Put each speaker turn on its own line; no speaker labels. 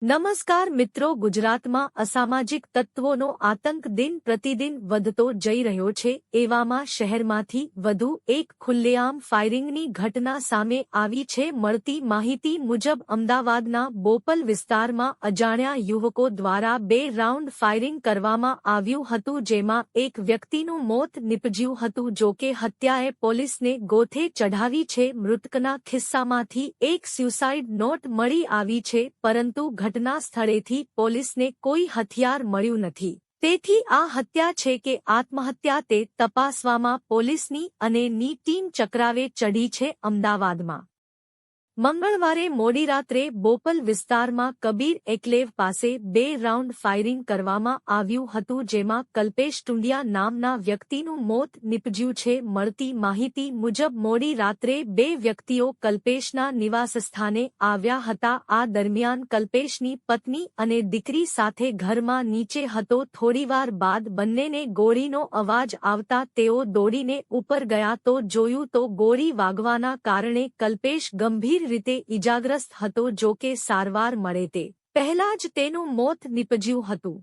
નમસ્કાર મિત્રો, ગુજરાતમાં અસામાજિક તત્વોનો આતંક દિન પ્રતિદિન વધતો જઈ રહ્યો છે। એવામાં શહેરમાંથી વધુ એક ખુલ્લેઆમ ફાયરિંગની ઘટના સામે આવી છે। મળતી માહિતી મુજબ અમદાવાદના બોપલ વિસ્તારમાં અજાણ્યા યુવકો દ્વારા 2 રાઉન્ડ ફાયરિંગ કરવામાં આવ્યું હતું, જેમાં એક વ્યક્તિનું મોત નીપજ્યું હતું। જોકે હત્યાએ પોલીસને ગોથે ચઢાવી છે। મૃતકના ખિસ્સામાંથી એક સ્યુસાઇડ નોટ મળી આવી છે, પરંતુ ઘટના સ્થળેથી પોલીસને કોઈ હથિયાર મળ્યું નથી। તેથી આ હત્યા છે કે આત્મહત્યા તે તપાસવામાં પોલીસની અને ની ટીમ ચક્રાવે ચઢી છે। અમદાવાદમાં મંગળવારે મોડી રાત્રે બોપલ વિસ્તારમાં કબીર એન્કલેવ પાસે 2 રાઉન્ડ ફાયરિંગ કરવામાં આવ્યું હતું, જેમાં કલ્પેશ ટુંડિયા નામના વ્યક્તિનું મોત નીપજ્યું છે। મળતી માહિતી મુજબ મોડી રાત્રે 2 વ્યક્તિઓ કલ્પેશના નિવાસસ્થાને આવ્યા હતા। આ દરમિયાન કલ્પેશની પત્ની અને દીકરી સાથે ઘરમાં નીચે હતો। થોડીવાર બાદ બંનેને ગોળીનો અવાજ આવતા તેઓ દોડીને ઉપર ગયા તો જોયું તો ગોળી વાગવાના કારણે કલ્પેશ ગંભીર રીતે ઇજાગ્રસ્ત હતો। જો કે સારવાર મળે તે પહેલા જ તેનું મોત નીપજ્યું હતું।